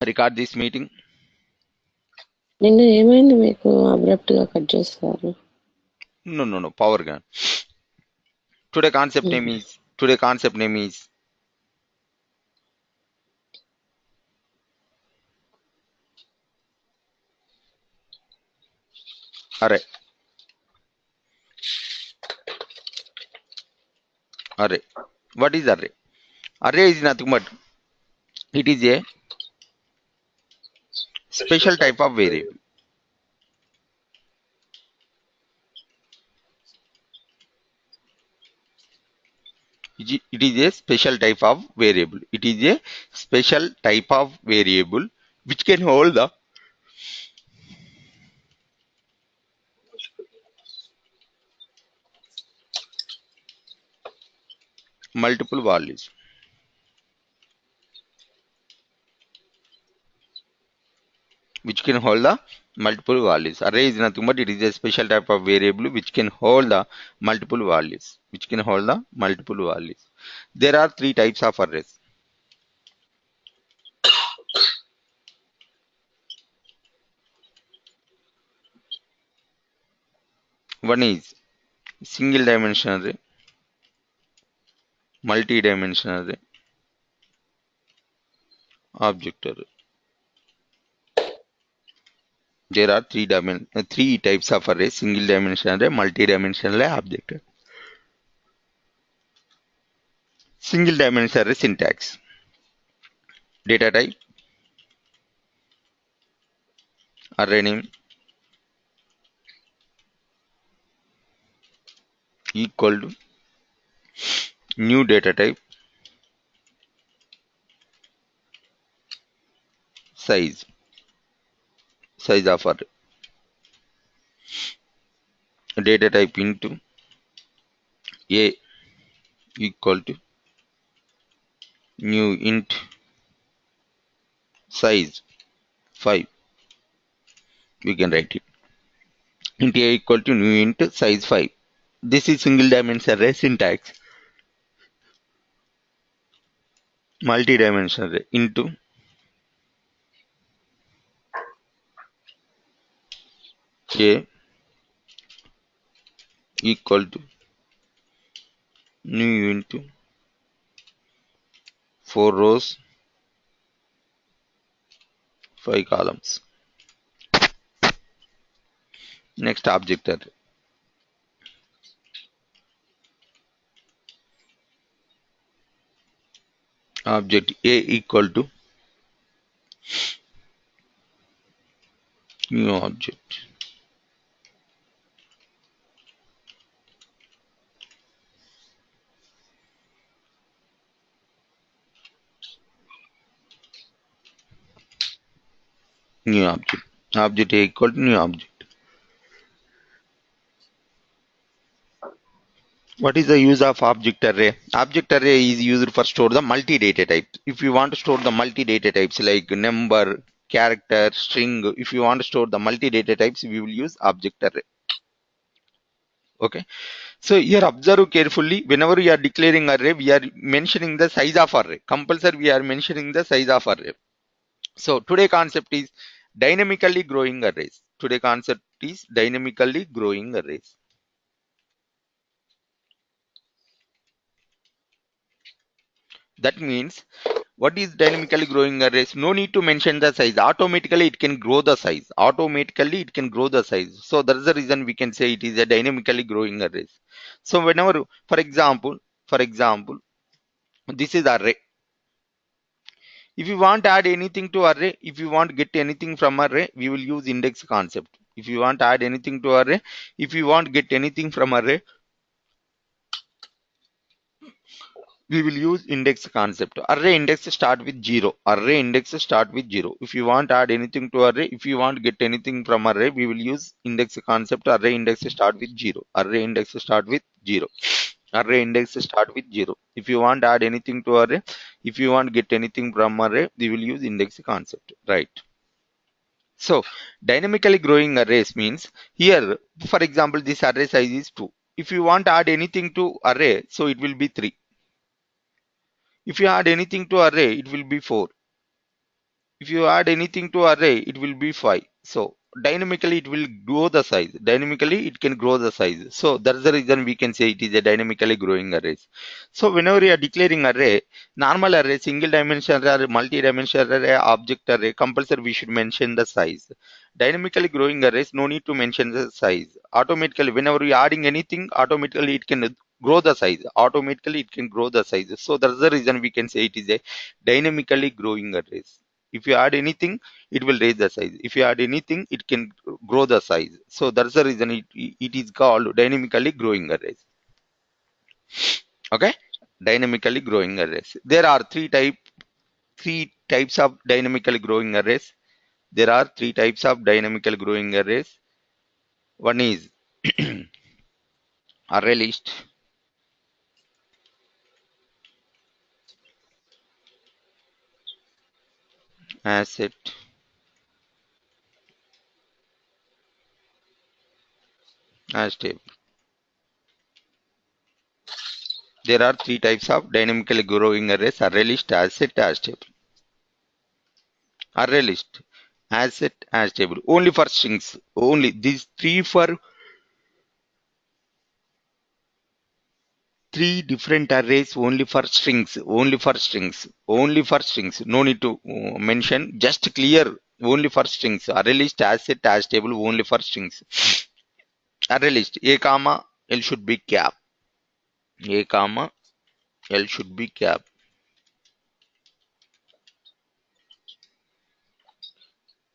record this meeting. నిన్న ఏమైంది మీకు అబ్రప్ట్ గా కట్ చేస్తారు? No, power gun. Today concept name is array. Array. What is array? Array is nothing but it is a special type of variable. It is a special type of variable. It is a special type of variable which can hold the multiple values. Which can hold the multiple values. Array is nothing but it is a special type of variable which can hold the multiple values. Which can hold the multiple values. There are three types of arrays. One is single dimensional array, multi-dimensional array, object array. There are three types of array: single dimensional array, multi-dimensional array, object array. Single dimensional array syntax. Data type, array name equal to new data type, size of array. Data type into a equal to new int size 5. We can write it. Int a equal to new int size 5. This is single dimensional array syntax. Multi-dimensional array into a equal to new into 4 rows 5 columns. Next object array. Object a equal to new object. New object. Object a equal to new object. What is the use of object array? Object array is used for store the multi-data types. If you want to store the multi-data types like number, character, string, if you want to store the multi-data types, we will use object array. Okay. So here observe carefully. Whenever you are declaring array, we are mentioning the size of array. Compulsory, we are mentioning the size of array. So today concept is dynamically growing arrays. Today concept is dynamically growing arrays. That means what is dynamically growing arrays? No need to mention the size. Automatically it can grow the size. Automatically it can grow the size. So that is the reason we can say it is a dynamically growing arrays. So whenever, for example, this is array. If you want to add anything to array, if you want to get anything from array, we will use index concept. If you want to add anything to array, if you want to get anything from array, we will use index concept. Array index start with 0. Array index start with 0. If you want to add anything to array, if you want to get anything from array, we will use index concept. Array index start with 0. Array index start with 0. Array index start with 0. If you want to add anything to array, if you want to get anything from array, we will use index concept, right? So dynamically growing arrays means here, for example, this array size is 2. If you want to add anything to array, so it will be 3. If you add anything to array, it will be 4. If you add anything to array, it will be 5. So dynamically it will grow the size. Dynamically it can grow the size. So that's the reason we can say it is a dynamically growing array. So whenever you are declaring array, normal array, single dimensional array, multi-dimensional array, object array, compulsory we should mention the size. Dynamically growing arrays, no need to mention the size. Automatically, whenever you are adding anything, automatically it can grow the size. Automatically it can grow the size. So that's the reason we can say it is a dynamically growing arrays. If you add anything, it will raise the size. If you add anything, it can grow the size. So that's the reason it is called dynamically growing arrays. Okay, dynamically growing arrays. There are three types of dynamically growing arrays. There are three types of dynamically growing arrays. One is array list, asset, hash table. There are three types of dynamically growing arrays: array list, asset, hash table. Array list, asset, hash table. Only for strings. Only these three different arrays only for strings. Only for strings. Only for strings. No need to mention. Just clear. Only for strings. Array list, asset, hash table. Only for strings. Array list. A comma L should be cap. A comma L should be cap.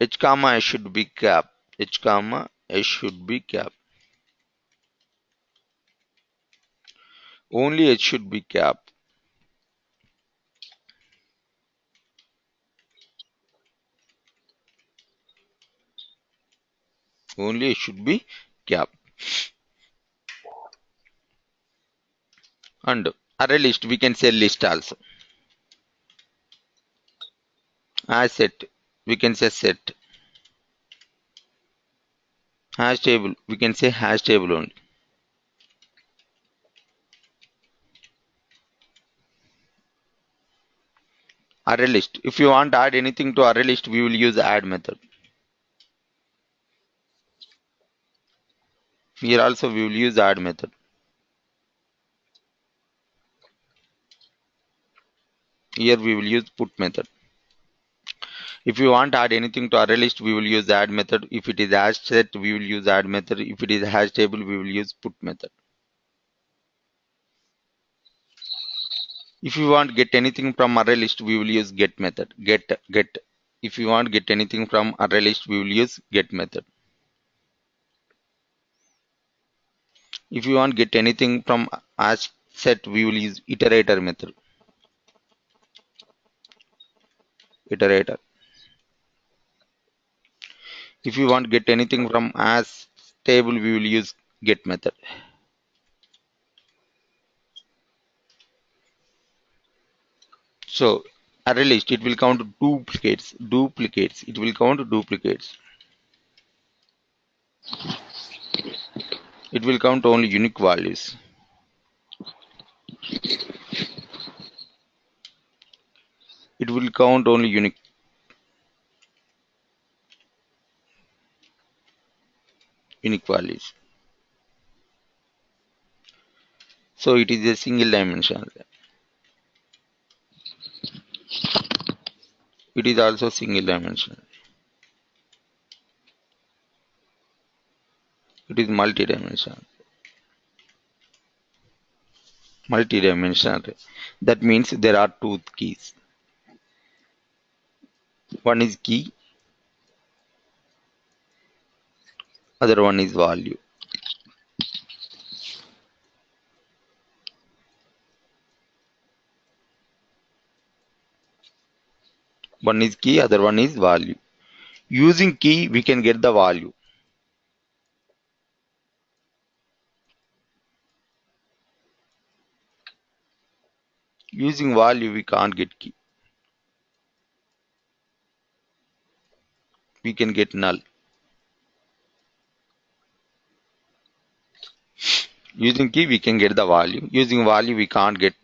H comma S should be cap. H comma S should be cap. Only H should be cap. Only H should be cap. And array list we can say list also. Asset we can say set. Hash table we can say hash table only. Array list. If you want to add anything to array list, we will use add method. Here also we will use add method. Here we will use put method. If you want to add anything to array list, we will use add method. If it is hash set, we will use add method. If it is hash table, we will use put method. If you want to get anything from array list, we will use get method. Get. If you want to get anything from array list, we will use get method. If you want to get anything from hash set, we will use iterator method. Iterator. If you want to get anything from as table, we will use get method. So array list, it will count duplicates. It will count duplicates. It will count only unique values. It will count only unique values. So it is a single dimension. It is also single dimension. It is multi-dimensional. Multi-dimensional. That means there are two keys. One is key, other one is value. One is key, other one is value. Using key, we can get the value. Using value, we can't get key. We can get null. Using key, we can get the value. Using value, we can't get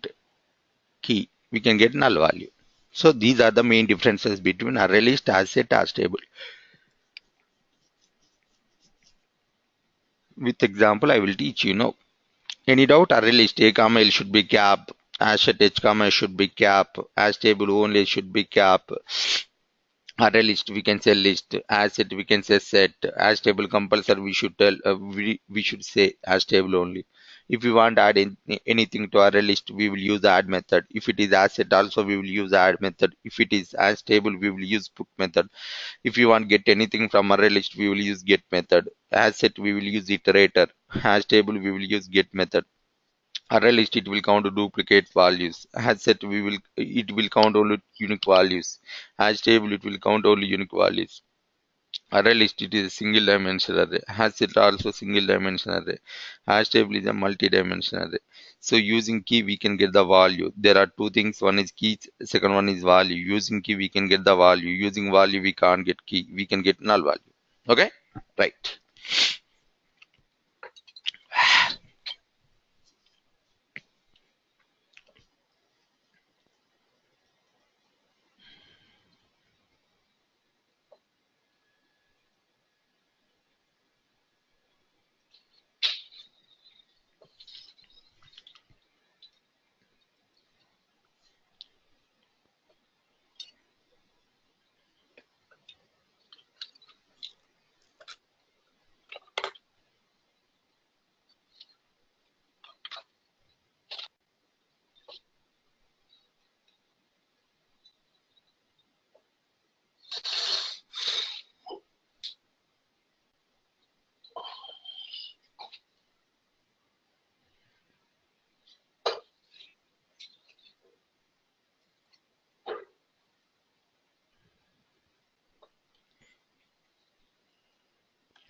key. We can get null value. So these are the main differences between array list, as set, as table. With example, I will teach you now. Any doubt? Array list A comma L should be cap. As set H comma S should be cap. As table only should be cap. Array list we can say list. As set we can say set. As table compulsory we should tell we should say as table only. If we want to add anything to array list, we will use the add method. If it is as set also, we will use the add method. If it is as table, we will use put method. If you want get anything from array list, we will use get method. As set we will use iterator. As table we will use get method. Array list it will count duplicate values. As set it will count only unique values. As table it will count only unique values. Array list it is a single dimensional array. As set also single dimensional array. As table is a multi-dimensional array. So using key we can get the value. There are two things. One is key, second one is value. Using key we can get the value. Using value we can't get key. We can get null value. Okay? Right.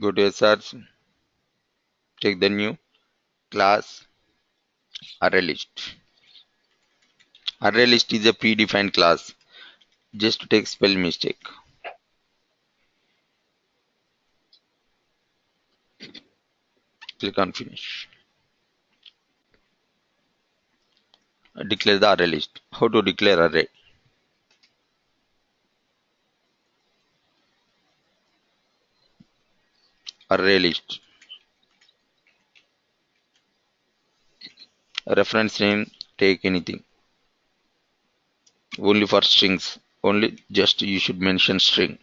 Go to search. Take the new class array list. Array list is a predefined class. Just to take spell mistake. Click on finish. Declare the array list. How to declare array? Array list. Reference name, take anything. Only for strings. Only just you should mention string.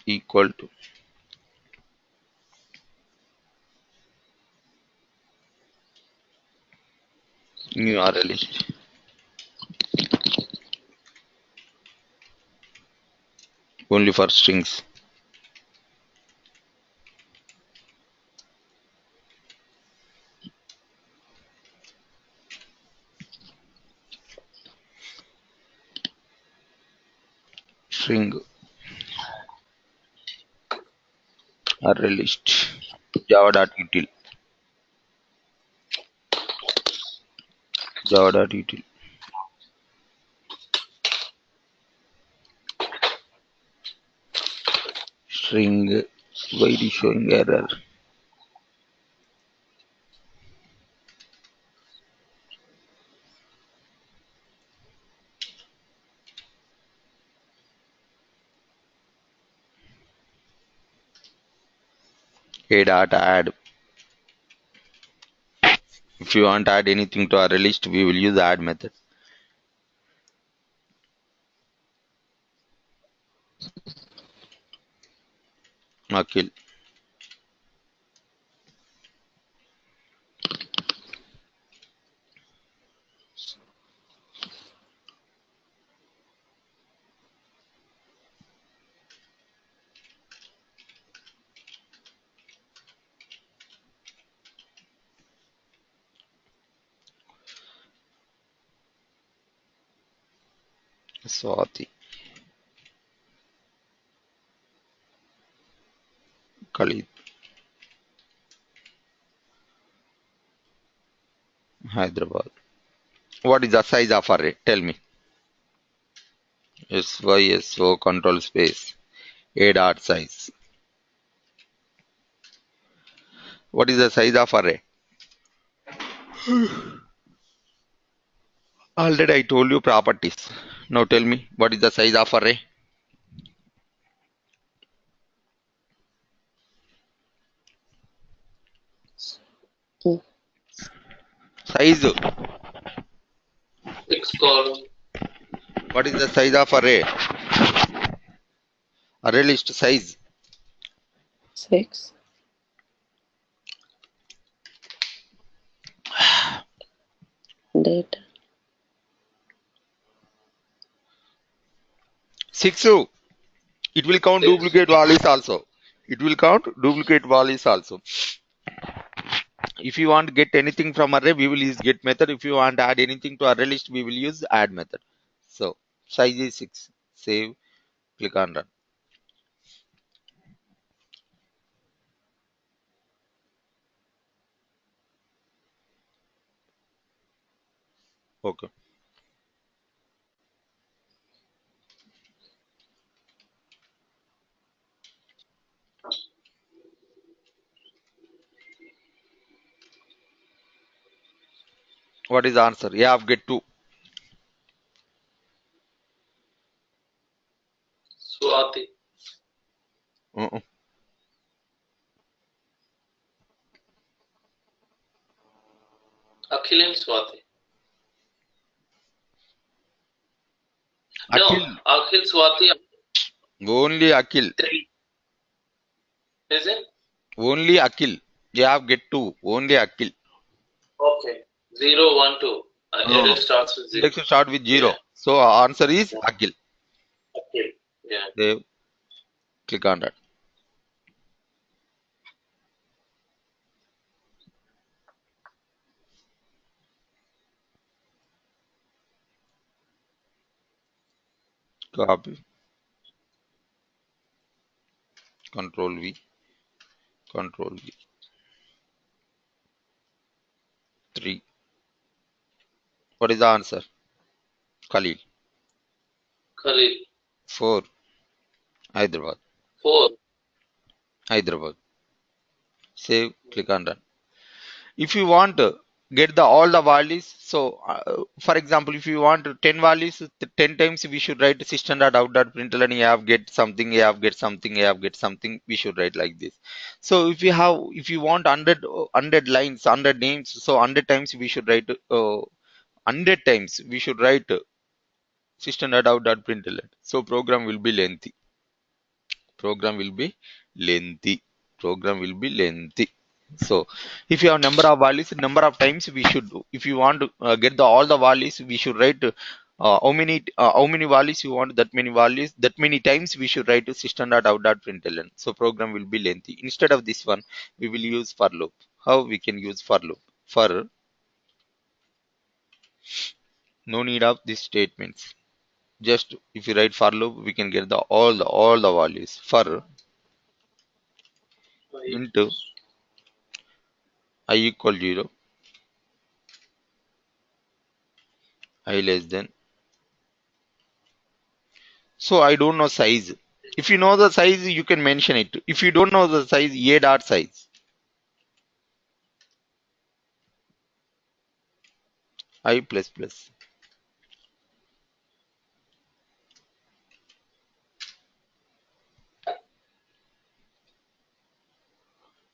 Equal to new array list. Only for strings. String array list. Java.util. Java.util. String. Why it is showing error? A dot add. If you want to add anything to array list, we will use the add method. Akhil. Swati. Khalid. Hyderabad. What is the size of array? Tell me. SYSO control space. A dot size. What is the size of array? Already I told you properties. Now tell me what is the size of array? Mm. Size. 6 column. What is the size of array? Array list size. 6. Data. 6. It will count 6. duplicate values also. It will count duplicate values also. If you want to get anything from array, we will use get method. If you want to add anything to array list, we will use add method. So size is 6. Save. Click on run. Okay. What is the answer? Yeah, get 2. Swati. Uh-uh. Akhil and Swati. No, Akhil. Akhil, Swati, Only Akhil. 3. Is it? Only Akhil. Yeah, get 2. Only Akhil. Okay. 0, 1, 2. It starts with 0. Index will start with 0. Yeah. So answer is Yeah. Akhil. Akhil. Yeah. They click on that. Copy. Control V. Control V. 3. What is the answer? Khalil. Khalil. 4. Hyderabad. 4. Hyderabad. Save. Click on done. If you want to get the all the values, so for example, if you want 10 values, 10 times we should write system.out.println and you have get something, you have get something, you have get something, we should write like this. So if you want 100 lines, 100 names, so 100 times we should write 100 times we should write system.out.println. So program will be lengthy. Program will be lengthy. Program will be lengthy. So if you have number of values, number of times we should do. If you want to get the all the values, we should write how many values you want, that many values, that many times we should write to system.out.println. So program will be lengthy. Instead of this one, we will use for loop. How we can use for loop? For no need of these statements. Just if you write for loop, we can get the all the values. For into I equal 0, I less than. So I don't know size. If you know the size, you can mention it. If you don't know the size, a dot size, I plus plus,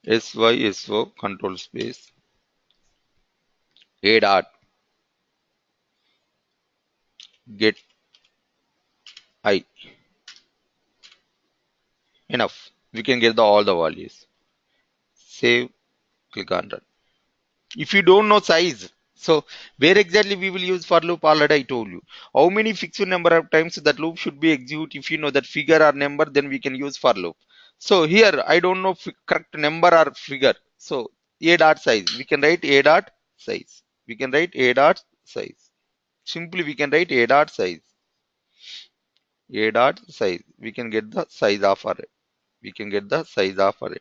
SYSO control space, a dot get I. Enough. We can get the all the values. Save. Click on run. If you don't know size, so where exactly we will use for loop, already I told you. How many fixed number of times that loop should be execute? If you know that figure or number, then we can use for loop. So here I don't know correct number or figure. So a dot size, we can write a dot size. We can write a dot size. Simply we can write a dot size. A dot size. We can get the size of array. We can get the size of array.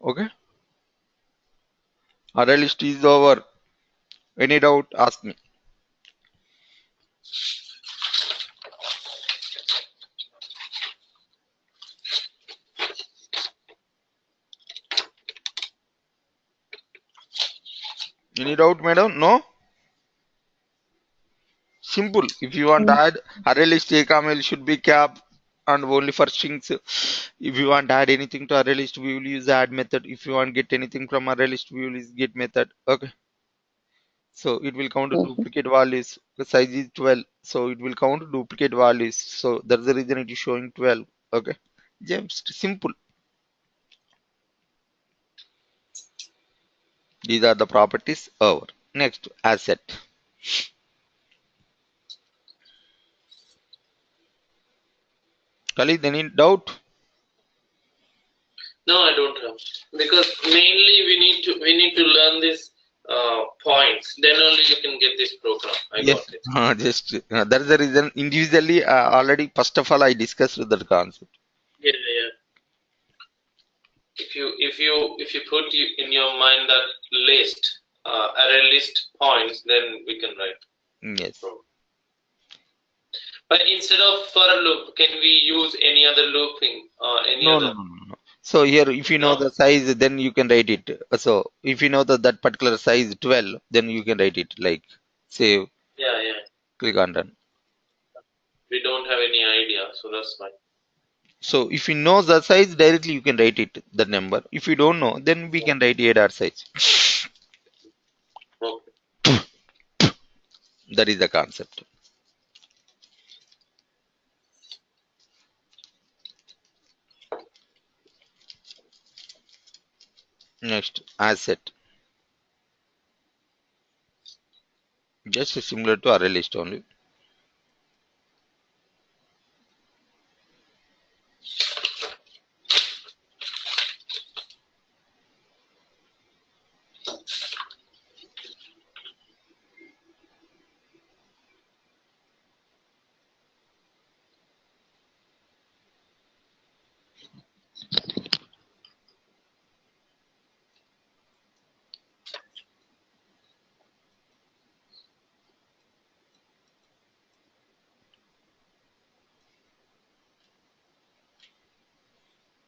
Okay. Array list is over. Any doubt? Ask me. Any doubt, madam? No? Simple. If you want to add array list, ACML should be cap and only for strings. If you want to add anything to array list, we will use the add method. If you want to get anything from array list, we will use get method. Okay. So it will count duplicate values. The size is 12. So it will count duplicate values. So that's the reason it is showing 12. Okay. Just simple. These are the properties over. Next, asset. Khalid, any doubt? No, I don't have, because mainly we need to learn these points. Then only you can get this program. I Yes. got it. Just that's the reason. Individually, already first of all, I discussed that concept. Yeah, yeah. If you put in your mind that list, array list points, then we can write Yes. program. But instead of for a loop, can we use any other looping? Any No, no, other? no, no, no. So here, if you know No. the size, then you can write it. So if you know that particular size 12, then you can write it like save, Yeah, yeah. click on done. We don't have any idea, so that's fine. So if you know the size directly, you can write it the number. If you don't know, then we can write a dot size. Okay. That is the concept. Next, asset. Just similar to array list only.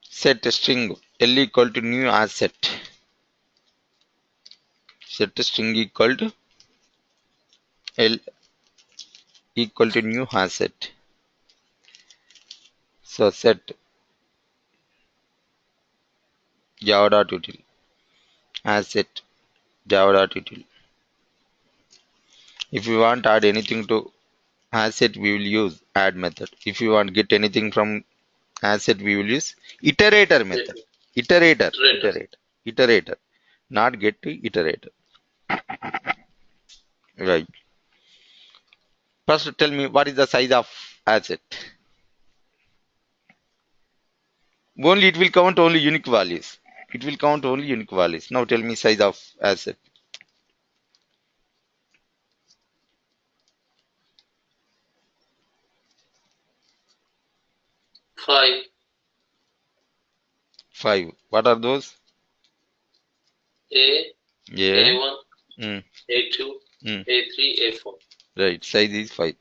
Set string L equal to new asset. Set string equal to L equal to new asset. So set java.util asset java.util. If you want to add anything to asset, we will use add method. If you want to get anything from asset, we will use iterator method. Iterator, Iterator. iterator, not get to iterator. Right. First, tell me what is the size of asset. Only it will count only unique values. It will count only unique values. Now tell me size of asset. 5. 5. What are those? A, Yeah. A1, Mm, A2, mm. A3, A4. Right. Size is 5.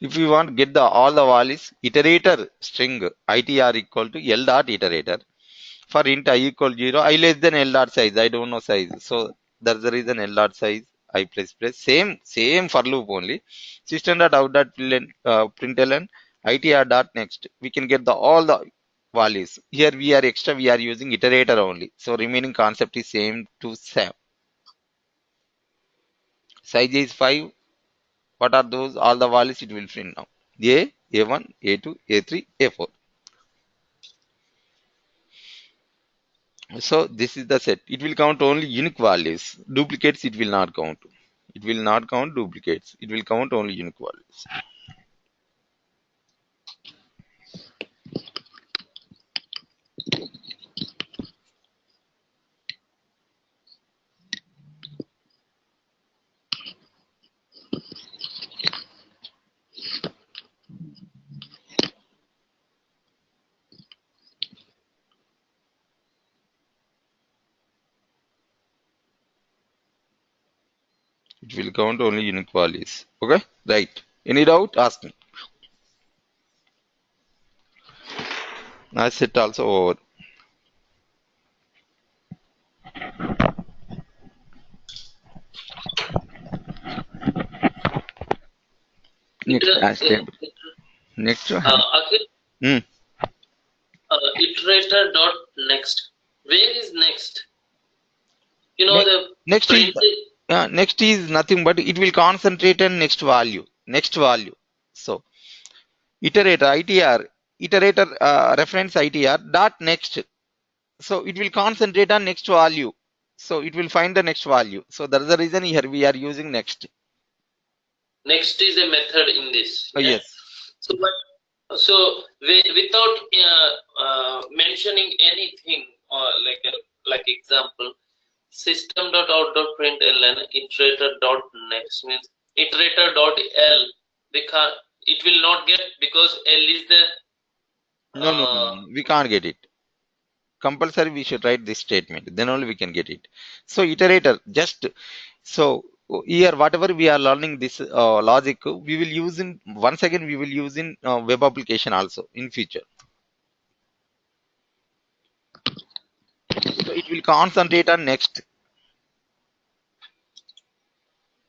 If you want to get the all the values, iterator string itr equal to L dot iterator. For int I equal 0, I less than L dot size. I don't know size. So that's the reason L dot size I plus. Same for loop only. System dot out dot println itr dot next. We can get the all the values. Here we are extra. We are using iterator only. So remaining concept is same to same. Size is 5. What are those? All the values it will print now. A, A1, A2, A3, A4. So this is the set. It will count only unique values. Duplicates it will not count. It will not count duplicates. It will count only unique values. It will count only unique values. Okay? Right. Any doubt? Ask me. I set also over. hash table. Next to hash. Akhil, iterator dot next. Where is next? You know the Next is print. next is nothing but it will concentrate on next value. Next value. So iterator iterator reference itr dot next. So it will concentrate on next value. So it will find the next value. So that's the reason here we are using next. Next is a method in this. Oh, Yeah? yes. So without mentioning anything, like example, system.out.println iterator.next means iterator.l. We can't. It will not get because L is the. No. We can't get it. Compulsory we should write this statement. Then only we can get it. So iterator just so here whatever we are learning this logic we will use in once again we will use in web application also in future. So it will concentrate on next.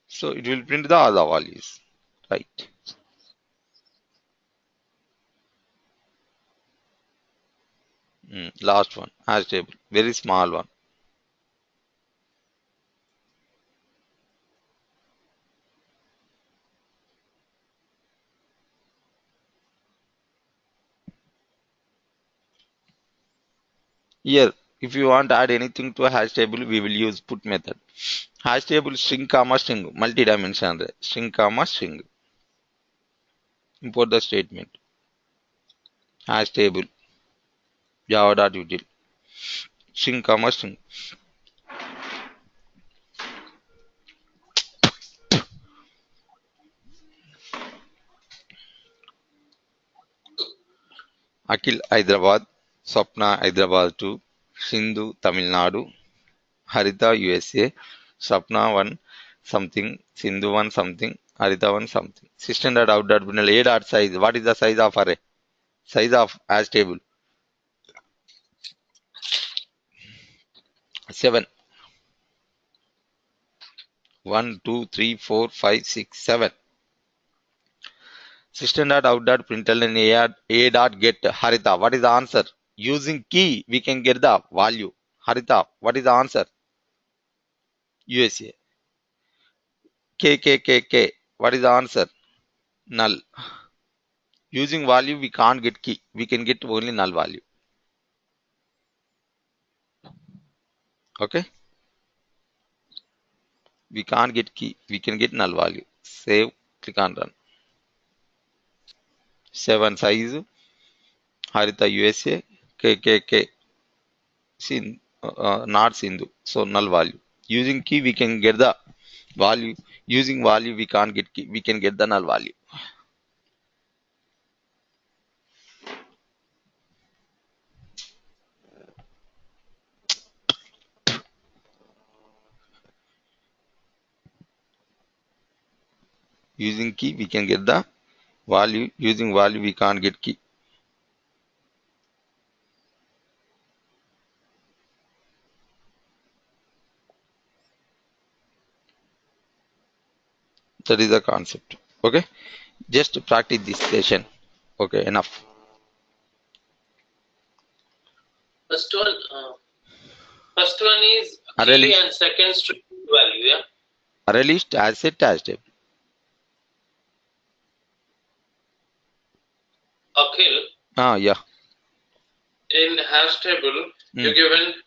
So it will print the other values. Right. Last one, hash table, very small one. Here, if you want to add anything to a hash table, we will use put method. Hash table string comma string, multi-dimensional string comma string. Import the statement. Hash table java.util string comma string. Akhil Hyderabad, Swapna Hyderabad 2, Sindhu Tamil Nadu, Harita USA, Swapna 1 something, Sindhu 1 something, Harita 1 something. System.out.println a dot size. What is the size of array? Size of hash table 7. 1, 2, 3, 4, 5, 6, 7. System.out.println a dot get Harita. What is the answer? Using key, we can get the value. Harita, what is the answer? USA. K, K, K, K. What is the answer? Null. Using value, we can't get key. We can get only null value. Okay. We can't get key. We can get null value. Save. Click on run. 7 size. Harita USA. K, K, K. Not Sindhu. So null value. Using key, we can get the value. Using value, we can't get key. We can get the null value. Using key, we can get the value. Using value, we can't get key. That is the concept. Okay. Just practice this session. Okay. Enough. First one is Array key list. and second string value. Yeah. Array list as set as table. Akhil, Yeah. in hash table, you given